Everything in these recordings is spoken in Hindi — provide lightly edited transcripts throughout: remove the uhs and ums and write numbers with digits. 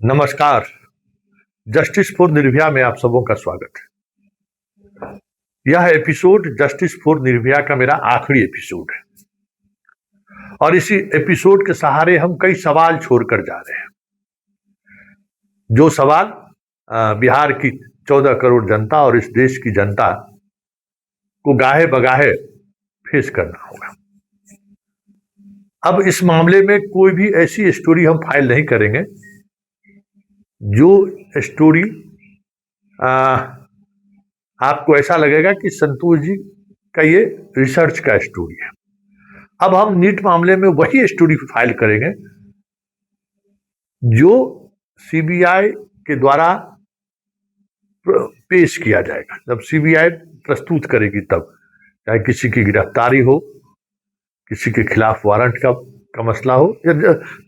नमस्कार। जस्टिस फॉर निर्भया में आप सबों का स्वागत है। यह एपिसोड जस्टिस फॉर निर्भया का मेरा आखिरी एपिसोड है और इसी एपिसोड के सहारे हम कई सवाल छोड़कर जा रहे हैं। जो सवाल बिहार की 14 करोड़ जनता और इस देश की जनता को गाहे बगाहे फेस करना होगा। अब इस मामले में कोई भी ऐसी स्टोरी हम फाइल नहीं करेंगे जो स्टोरी आपको ऐसा लगेगा कि संतोष जी का ये रिसर्च का स्टोरी है। अब हम नीट मामले में वही स्टोरी फाइल करेंगे जो सीबीआई के द्वारा पेश किया जाएगा। जब सीबीआई प्रस्तुत करेगी तब, चाहे किसी की गिरफ्तारी हो, किसी के खिलाफ वारंट का मसला हो, या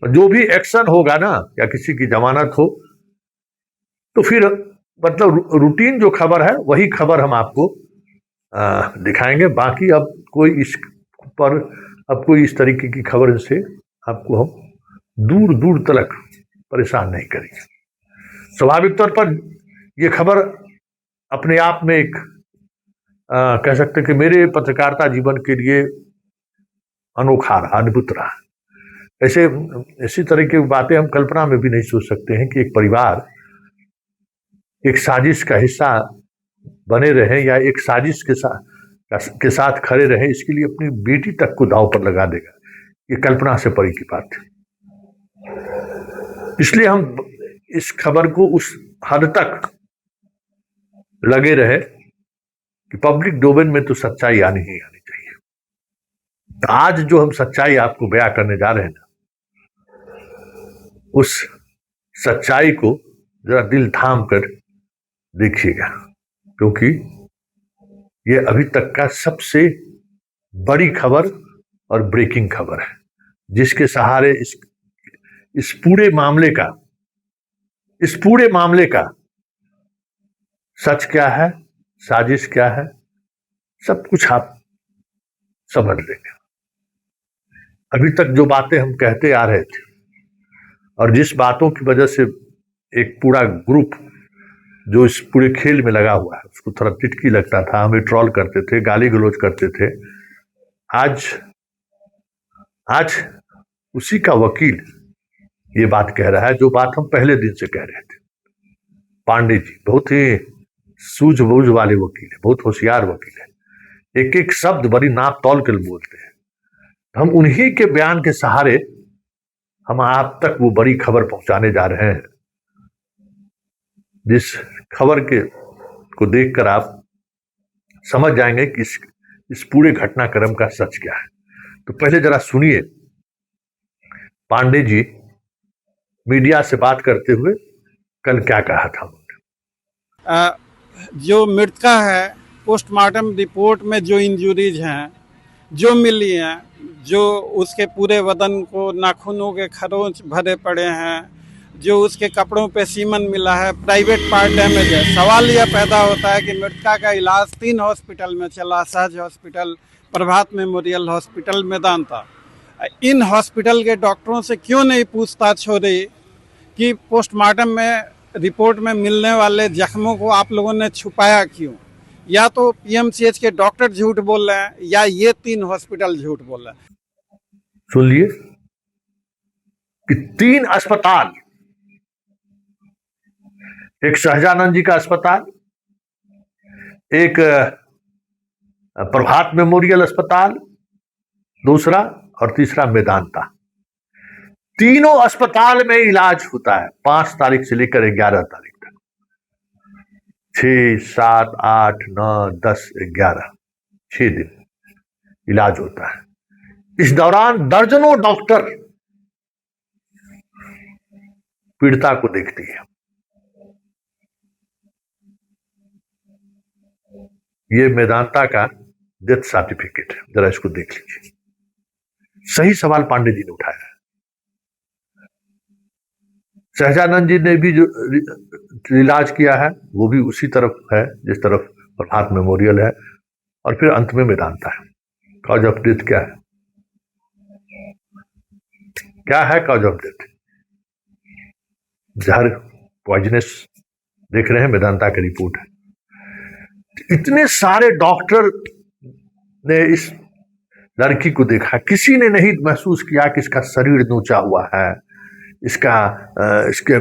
जो भी एक्शन होगा ना, या किसी की जमानत हो, तो फिर मतलब रूटीन जो खबर है वही खबर हम आपको दिखाएंगे। बाकी अब कोई इस तरीके की खबर से आपको हम दूर दूर तक परेशान नहीं करेंगे। स्वाभाविक तौर पर यह खबर अपने आप में एक कह सकते हैं कि मेरे पत्रकारिता जीवन के लिए अनोखा रहा, अद्भुत रहा। इसी तरह की बातें हम कल्पना में भी नहीं सोच सकते हैं कि एक परिवार एक साजिश का हिस्सा बने रहे या एक साजिश के साथ खड़े रहे, इसके लिए अपनी बेटी तक को दांव पर लगा देगा, ये कल्पना से परे की बात है। इसलिए हम इस खबर को उस हद तक लगे रहे कि पब्लिक डोमेन में तो सच्चाई आनी ही आनी चाहिए। तो आज जो हम सच्चाई आपको बयां करने जा रहे हैं ना, उस सच्चाई को जरा दिल थाम कर देखिएगा, क्योंकि यह अभी तक का सबसे बड़ी खबर और ब्रेकिंग खबर है, जिसके सहारे इस पूरे मामले का सच क्या है, साजिश क्या है, सब कुछ आप समझ लेंगे। अभी तक जो बातें हम कहते आ रहे थे और जिस बातों की वजह से एक पूरा ग्रुप जो इस पूरे खेल में लगा हुआ है उसको थोड़ा टिटकी लगता था, हमें ट्रोल करते थे, गाली गलौज करते थे, आज उसी का वकील ये बात कह रहा है जो बात हम पहले दिन से कह रहे थे। पांडे जी बहुत ही सूझबूझ वाले वकील है, बहुत होशियार वकील है, एक एक शब्द बड़ी नाप तौल कर बोलते हैं। हम उन्हीं के बयान के सहारे हम आप तक वो बड़ी खबर पहुंचाने जा रहे हैं, जिस खबर को देखकर आप समझ जाएंगे कि इस पूरे घटनाक्रम का सच क्या है। तो पहले जरा सुनिए पांडे जी मीडिया से बात करते हुए कल क्या कहा था उन्होंने। जो मृतका है, पोस्टमार्टम रिपोर्ट में जो इंजुरीज हैं, जो मिली हैं, जो उसके पूरे बदन को नाखूनों के खरोंच भरे पड़े हैं, जो उसके कपड़ों पे सीमन मिला है, प्राइवेट पार्ट डैमेज है। सवाल यह पैदा होता है कि मृतका का इलाज 3 हॉस्पिटल में चला, सहज hospital, Prabhat memorial hospital, Medanta. In hospital के डॉक्टरों से क्यों नहीं पूछताछ हो रही कि पोस्टमार्टम में रिपोर्ट में मिलने वाले जख्मों को आप लोगों ने छुपाया क्यों? या तो पीएमसीएच के डॉक्टर झूठ बोल रहे हैं या ये 3 हॉस्पिटल झूठ बोल रहे हैं। सुन लिए कि 3 अस्पताल, एक सहजानंद जी का अस्पताल, एक प्रभात मेमोरियल अस्पताल, दूसरा और तीसरा मेदांता, तीनों अस्पताल में इलाज होता है 5 तारीख से लेकर 11 तारीख तक। 6, 7, 8, 9, 10, 11, 6 दिन इलाज होता है। इस दौरान दर्जनों डॉक्टर पीड़िता को देखती है। ये मेदांता का डेथ सर्टिफिकेट है, जरा इसको देख लीजिए। सही सवाल पांडे जी ने उठाया है। सहजानंद जी ने भी जो इलाज किया है वो भी उसी तरफ है जिस तरफ प्रभात मेमोरियल है, और फिर अंत में मेदांता है। कॉज ऑफ डेथ क्या है? क्या है कॉज ऑफ डेथ? जहर पॉइजनस देख रहे हैं, मेदांता की रिपोर्ट है। इतने सारे डॉक्टर ने इस लड़की को देखा, किसी ने नहीं महसूस किया कि इसका शरीर नोचा हुआ है, इसका इसके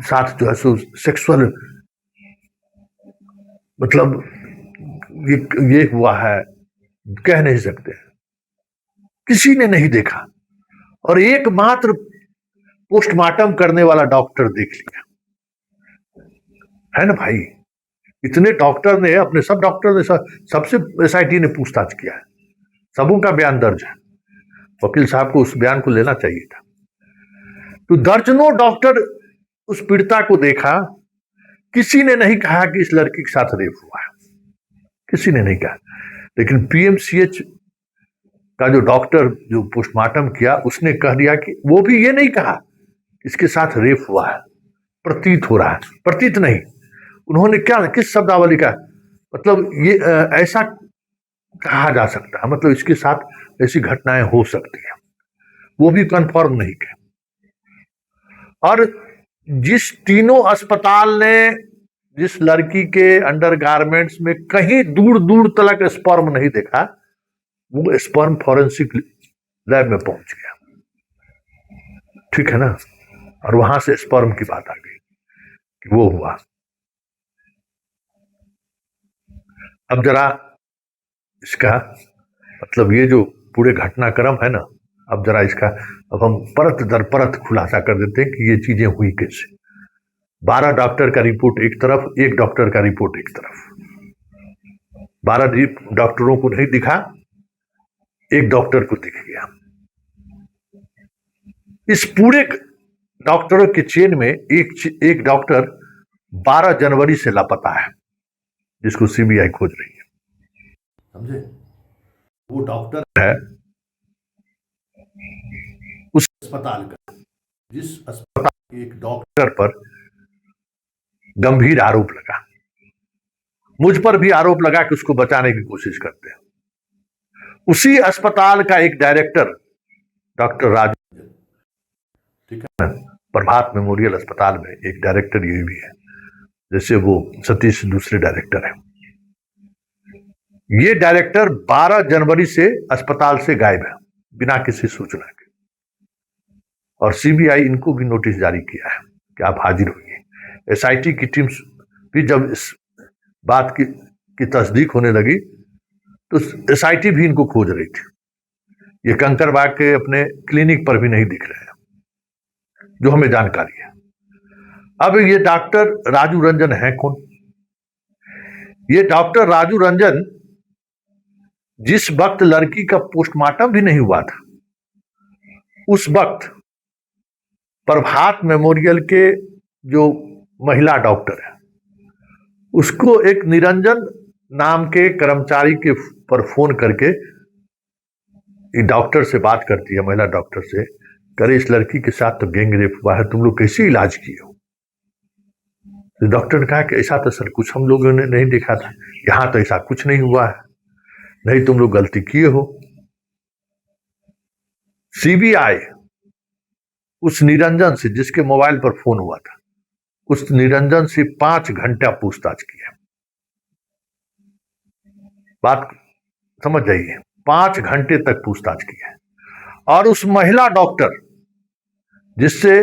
साथ जो है सो सेक्सुअल मतलब ये हुआ है, कह नहीं सकते, किसी ने नहीं देखा। और एकमात्र पोस्टमार्टम करने वाला डॉक्टर देख लिया, है ना भाई। इतने डॉक्टर ने, अपने सब डॉक्टर ने, सबसे एसआईटी ने पूछताछ किया है, सबों का बयान दर्ज है। वकील साहब को उस बयान को लेना चाहिए था। तो दर्जनों डॉक्टर उस पीड़िता को देखा, किसी ने नहीं कहा कि इस लड़की के साथ रेप हुआ है, किसी ने नहीं कहा। लेकिन पीएमसीएच का जो डॉक्टर जो पोस्टमार्टम किया, उसने कह दिया कि वो भी ये नहीं कहा इसके साथ रेप हुआ है, प्रतीत हो रहा है। प्रतीत नहीं, उन्होंने क्या, किस शब्दावली का, मतलब ये ऐसा कहा जा सकता है, मतलब इसके साथ ऐसी घटनाएं हो सकती है, वो भी कंफर्म नहीं किया। और जिस तीनों अस्पताल ने जिस लड़की के अंडरगारमेंट्स में कहीं दूर दूर तक स्पर्म नहीं देखा, वो स्पर्म फॉरेंसिक लैब में पहुंच गया, ठीक है ना। और वहां से स्पर्म की बात आ गई कि वो हुआ। अब जरा इसका मतलब ये जो पूरे घटनाक्रम है ना, अब जरा इसका अब हम परत दर परत खुलासा कर देते हैं कि ये चीजें हुई कैसे। 12 डॉक्टर का रिपोर्ट एक तरफ, एक डॉक्टर का रिपोर्ट एक तरफ। 12 डॉक्टरों को नहीं दिखा, एक डॉक्टर को दिख गया। इस पूरे डॉक्टरों के चेन में एक डॉक्टर 12 जनवरी से लापता है, जिसको सीबीआई खोज रही है, समझे। वो डॉक्टर है उस अस्पताल का, जिस अस्पताल के एक डॉक्टर पर गंभीर आरोप लगा, मुझ पर भी आरोप लगा कि उसको बचाने की कोशिश करते हैं। उसी अस्पताल का एक डायरेक्टर डॉक्टर राजू, ठीक है ना, प्रभात मेमोरियल अस्पताल में एक डायरेक्टर ये भी है, जैसे वो सतीश दूसरे डायरेक्टर है। ये डायरेक्टर 12 जनवरी से अस्पताल से गायब है, बिना किसी सूचना के। और सीबीआई इनको भी नोटिस जारी किया है कि आप हाजिर होइए। एसआईटी की टीम भी जब इस बात की तस्दीक होने लगी, तो एसआईटी भी इनको खोज रही थी। ये कंकरबाग के अपने क्लिनिक पर भी नहीं दिख रहे हैं, जो हमें जानकारी है। अब ये डॉक्टर राजू रंजन है कौन? ये डॉक्टर राजू रंजन जिस वक्त लड़की का पोस्टमार्टम भी नहीं हुआ था, उस वक्त प्रभात मेमोरियल के जो महिला डॉक्टर है, उसको एक निरंजन नाम के कर्मचारी के पर फोन करके डॉक्टर से बात करती है, महिला डॉक्टर से, करे इस लड़की के साथ तो गैंग रेप हुआ है, तुम लोग कैसे इलाज किए हो? तो डॉक्टर ने कहा कि ऐसा तो सर कुछ हम लोगों ने नहीं देखा था, यहां तो ऐसा कुछ नहीं हुआ है, नहीं तुम लोग गलती किए हो। सीबीआई उस निरंजन से, जिसके मोबाइल पर फोन हुआ था, उस निरंजन से 5 घंटा पूछताछ किया। बात समझ जाइए, 5 घंटे तक पूछताछ किया। और उस महिला डॉक्टर जिससे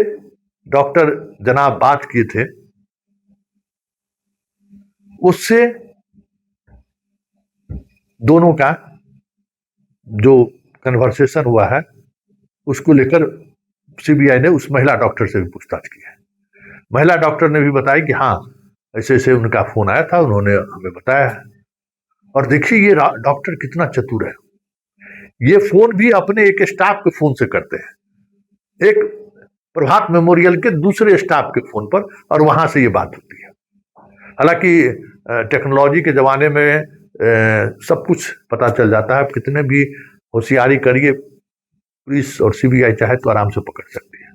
डॉक्टर जनाब बात किए थे, उससे दोनों का जो कन्वर्सेशन हुआ है, उसको लेकर सीबीआई ने उस महिला डॉक्टर से भी पूछताछ की है। महिला डॉक्टर ने भी बताया कि हाँ ऐसे ऐसे उनका फोन आया था, उन्होंने हमें बताया है। और देखिए ये डॉक्टर कितना चतुर है, ये फोन भी अपने एक स्टाफ के फोन से करते हैं, एक प्रभात मेमोरियल के दूसरे स्टाफ के फोन पर, और वहां से ये बात होती है। हालांकि टेक्नोलॉजी के जमाने में सब कुछ पता चल जाता है, कितने भी होशियारी करिए, पुलिस और सीबीआई चाहे तो आराम से पकड़ सकती है,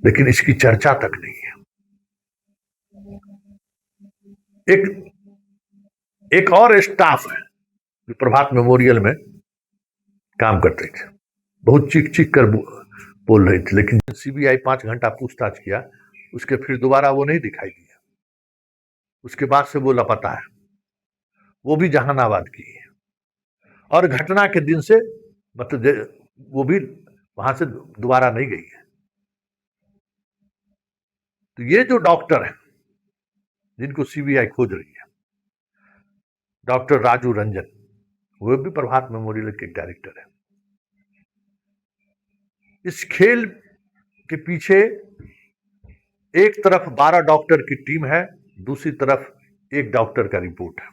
लेकिन इसकी चर्चा तक नहीं है। एक और स्टाफ है जो प्रभात मेमोरियल में काम करते थे, बहुत चीख चीख कर बोल रही थी, लेकिन सीबीआई 5 घंटा पूछताछ किया, उसके फिर दोबारा वो नहीं दिखाई दिया। उसके बाद से वो लापता है, वो भी जहानाबाद की है, और घटना के दिन से मतलब वो भी वहां से दोबारा नहीं गई है। तो ये जो डॉक्टर है जिनको सीबीआई खोज रही है, डॉक्टर राजू रंजन, वो भी प्रभात मेमोरियल के डायरेक्टर है। इस खेल के पीछे एक तरफ 12 डॉक्टर की टीम है, दूसरी तरफ एक डॉक्टर का रिपोर्ट है।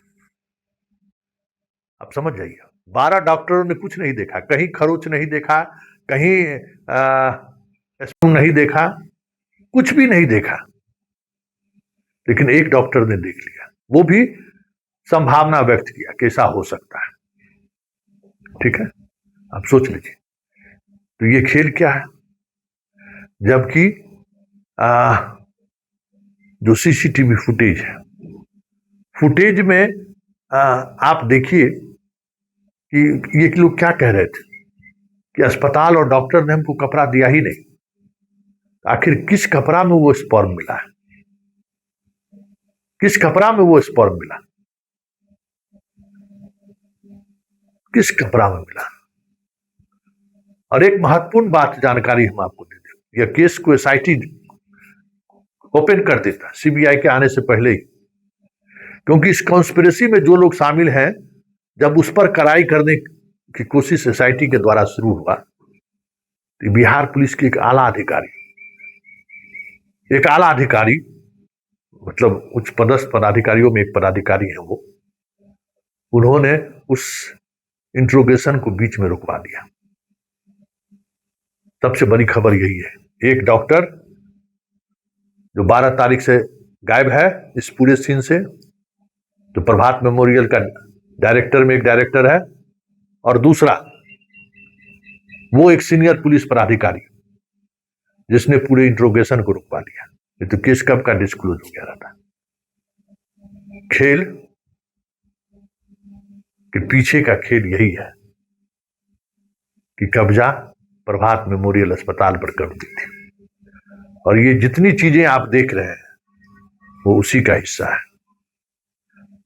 आप समझ जाइए, 12 डॉक्टरों ने कुछ नहीं देखा, कहीं खरोच नहीं देखा, कहीं नहीं देखा, कुछ भी नहीं देखा, लेकिन एक डॉक्टर ने देख लिया, वो भी संभावना व्यक्त किया कि ऐसा हो सकता है। ठीक है, आप सोच लीजिए। तो ये खेल क्या है, जबकि जो सीसीटीवी फुटेज है, फुटेज में आप देखिए कि ये लोग क्या कह रहे थे कि अस्पताल और डॉक्टर ने हमको कपड़ा दिया ही नहीं। आखिर किस कपड़ा में वो स्पर्म मिला है, किस कपड़ा में वो स्पर्म मिला, किस कपड़ा में मिला। और एक महत्वपूर्ण बात जानकारी हम आपको दे दें, यह केस को एसआईटी ओपन कर देता सीबीआई के आने से पहले ही, क्योंकि इस कॉन्स्पिरेसी में जो लोग शामिल हैं, जब उस पर कार्रवाई करने की कोशिश एसआईटी के द्वारा शुरू हुआ, तो बिहार पुलिस के एक आला अधिकारी, मतलब उच्च पदस्थ पदाधिकारियों में एक पदाधिकारी है वो, उन्होंने उस इंट्रोगेशन को बीच में रुकवा दिया। सबसे बड़ी खबर यही है, एक डॉक्टर जो 12 तारीख से गायब है इस पूरे सीन से, जो प्रभात मेमोरियल का डायरेक्टर में एक डायरेक्टर है, और दूसरा वो एक सीनियर पुलिस पदाधिकारी जिसने पूरे इंट्रोगेशन को रुकवा दिया। ये तो केस कब का डिस्क्लोज हो गया रहता। खेल के पीछे का खेल यही है कि कब्जा प्रभात मेमोरियल अस्पताल पर कर दी थी, और ये जितनी चीजें आप देख रहे हैं वो उसी का हिस्सा है।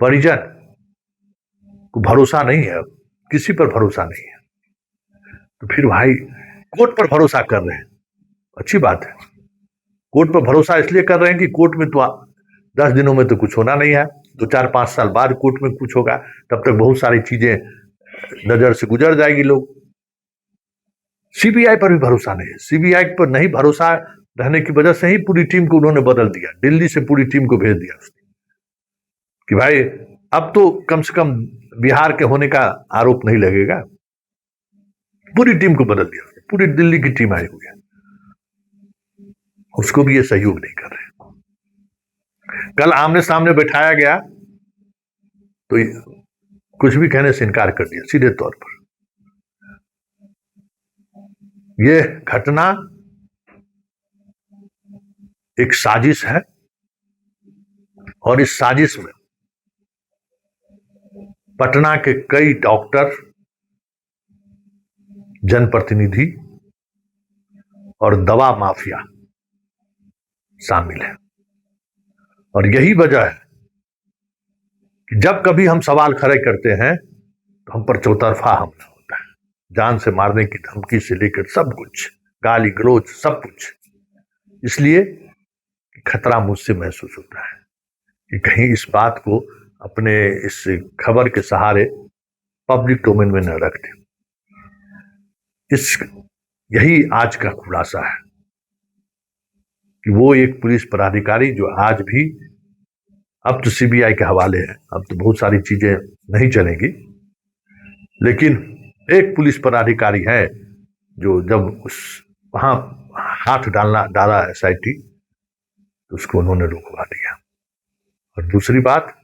परिजन को भरोसा नहीं है, किसी पर भरोसा नहीं है, तो फिर भाई कोर्ट पर भरोसा कर रहे हैं, अच्छी बात है। कोर्ट पर भरोसा इसलिए कर रहे हैं कि कोर्ट में तो 10 दिनों में तो कुछ होना नहीं है, 2-4-5 साल बाद कोर्ट में कुछ होगा, तब तक बहुत सारी चीजें नजर से गुजर जाएगी। लोग सीबीआई पर भी भरोसा नहीं है, सीबीआई पर नहीं भरोसा रहने की वजह से ही पूरी टीम को उन्होंने बदल दिया, दिल्ली से पूरी टीम को भेज दिया उसने कि भाई अब तो कम से कम बिहार के होने का आरोप नहीं लगेगा। पूरी टीम को बदल दिया, पूरी दिल्ली की टीम आई हुई है, उसको भी ये सहयोग नहीं कर रहे। कल आमने सामने बैठाया गया तो कुछ भी कहने से इनकार कर दिया सीधे तौर पर। यह घटना एक साजिश है, और इस साजिश में पटना के कई डॉक्टर, जनप्रतिनिधि और दवा माफिया शामिल है। और यही वजह है कि जब कभी हम सवाल खड़े करते हैं तो हम पर चौतरफा हमला होता है, जान से मारने की धमकी से लेकर सब कुछ, गाली गलौज सब कुछ। इसलिए खतरा मुझसे महसूस होता है कि कहीं इस बात को अपने इस खबर के सहारे पब्लिक डोमेन में न रख दें। यही आज का खुलासा है कि वो एक पुलिस पदाधिकारी जो आज भी, अब तो सीबीआई के हवाले है, अब तो बहुत सारी चीजें नहीं चलेंगी, लेकिन एक पुलिस पदाधिकारी है जो जब उस वहां हाथ डाला एसआईटी, तो उसको उन्होंने रुकवा दिया। और दूसरी बात,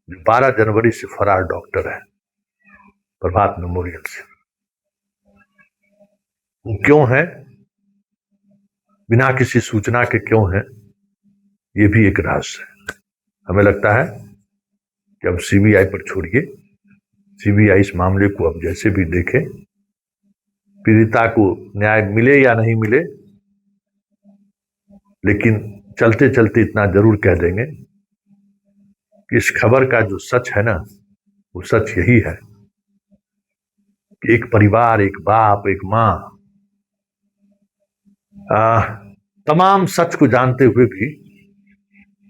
12 जनवरी से फरार डॉक्टर है प्रभात मेमोरियल से, वो क्यों है, बिना किसी सूचना के क्यों है, ये भी एक रहस्य है। हमें लगता है कि अब सीबीआई पर छोड़िए, सीबीआई इस मामले को अब जैसे भी देखे पीड़िता को न्याय मिले या नहीं मिले, लेकिन चलते चलते इतना जरूर कह देंगे कि इस खबर का जो सच है ना, वो सच यही है कि एक परिवार, एक बाप, एक मां तमाम सच को जानते हुए भी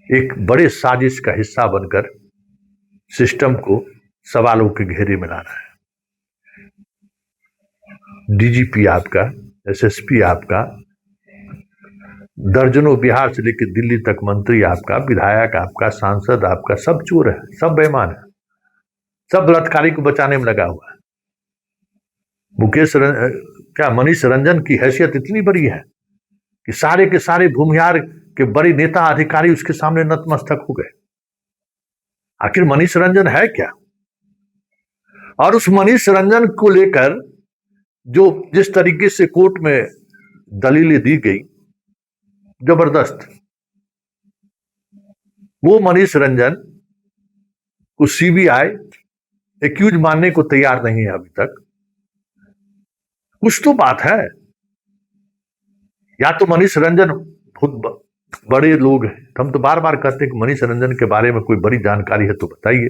एक बड़े साजिश का हिस्सा बनकर सिस्टम को सवालों के घेरे में ला रहा है। डीजीपी आपका, एसएसपी आपका, दर्जनों बिहार से लेकर दिल्ली तक मंत्री आपका, विधायक आपका, सांसद आपका, सब चोर है, सब बेईमान है, सब बलात्कारी को बचाने में लगा हुआ है। मनीष रंजन की हैसियत इतनी बड़ी है कि सारे के सारे भूमिहार के बड़े नेता अधिकारी उसके सामने नतमस्तक हो गए। आखिर मनीष रंजन है क्या? और उस मनीष रंजन को लेकर जो जिस तरीके से कोर्ट में दलीलें दी गई, जबरदस्त। वो मनीष रंजन को सीबीआई एक्यूज मानने को तैयार नहीं है अभी तक। कुछ तो बात है। या तो मनीष रंजन बहुत बड़े लोग हैं, हम तो बार बार कहते हैं कि मनीष रंजन के बारे में कोई बड़ी जानकारी है तो बताइए,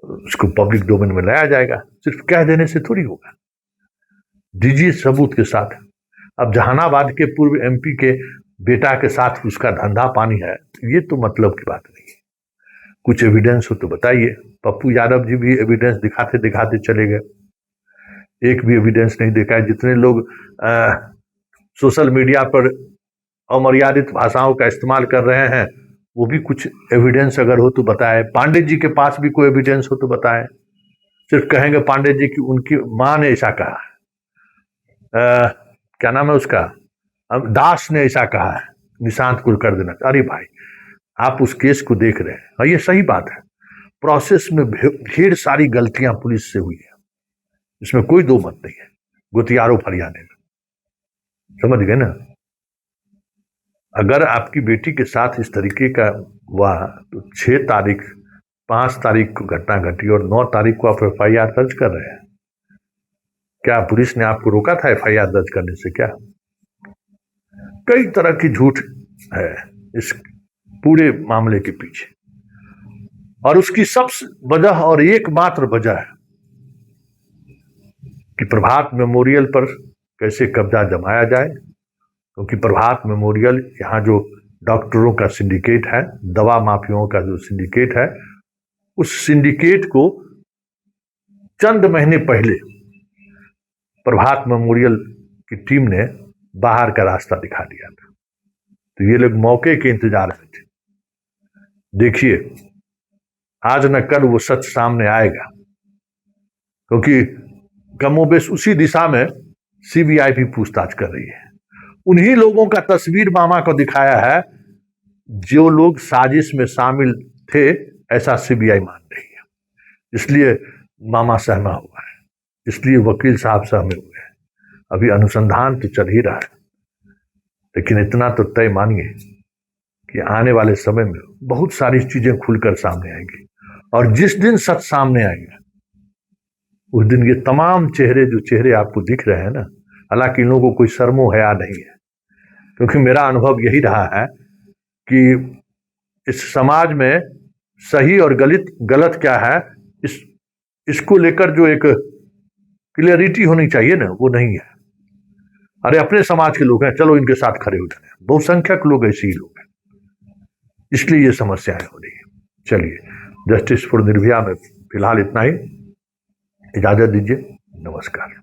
उसको पब्लिक डोमेन में लाया जाएगा। सिर्फ कह देने से थोड़ी होगा, दीजिए सबूत के साथ। अब जहानाबाद के पूर्व एमपी के बेटा के साथ उसका धंधा पानी है, ये तो मतलब की बात नहीं है। कुछ एविडेंस हो तो बताइए। पप्पू यादव जी भी एविडेंस दिखाते दिखाते चले गए, एक भी एविडेंस नहीं देखा है। जितने लोग सोशल मीडिया पर अमर्यादित भाषाओं का इस्तेमाल कर रहे हैं, वो भी कुछ एविडेंस अगर हो तो बताए। पांडे जी के पास भी कोई एविडेंस हो तो बताए। सिर्फ कहेंगे पांडे जी की उनकी मां ने ऐसा कहा, क्या नाम है उसका, दास ने ऐसा कहा है, निशांत कुलकर्णी। अरे भाई, आप उस केस को देख रहे हैं, और ये सही बात है। प्रोसेस में ढेर सारी गलतियां पुलिस से हुई है, इसमें कोई दो मत नहीं है। गुतियारो फरियाने में, समझ गए ना? अगर आपकी बेटी के साथ इस तरीके का हुआ तो 6 तारीख 5 तारीख को घटना घटी और 9 तारीख को आप एफआईआर दर्ज कर रहे हैं। क्या पुलिस ने आपको रोका था एफआईआर दर्ज करने से? क्या कई तरह की झूठ है इस पूरे मामले के पीछे, और उसकी सब वजह और एकमात्र वजह है कि प्रभात मेमोरियल पर कैसे कब्जा जमाया जाए। क्योंकि प्रभात मेमोरियल, यहाँ जो डॉक्टरों का सिंडिकेट है, दवा माफियाओं का जो सिंडिकेट है, उस सिंडिकेट को चंद महीने पहले प्रभात मेमोरियल की टीम ने बाहर का रास्ता दिखा दिया था। तो ये लोग मौके के इंतजार में थे। देखिए, आज न कल वो सच सामने आएगा, क्योंकि कमोबेश उसी दिशा में सीबीआई भी पूछताछ कर रही है। उन्हीं लोगों का तस्वीर मामा को दिखाया है जो लोग साजिश में शामिल थे, ऐसा सीबीआई मान रही है। इसलिए मामा सहमा हुआ है, इसलिए वकील साहब सहमे हुए हैं। अभी अनुसंधान तो चल ही रहा है, लेकिन इतना तो तय मानिए कि आने वाले समय में बहुत सारी चीजें खुलकर सामने आएंगी, और जिस दिन सच सामने आएगा उस दिन ये तमाम जो चेहरे आपको दिख रहे हैं ना, हालांकि इन लोगों को कोई शर्मो हया नहीं है। क्योंकि मेरा अनुभव यही रहा है कि इस समाज में सही और गलत क्या है, इसको लेकर जो एक क्लियरिटी होनी चाहिए ना, वो नहीं है। अरे अपने समाज के लोग हैं, चलो इनके साथ खड़े हो जाए। बहुसंख्यक लोग ऐसे ही लोग हैं, इसलिए ये समस्याएं हो रही है। चलिए, जस्टिस फॉर निर्भया में फिलहाल इतना ही। इजाजत दीजिए, नमस्कार।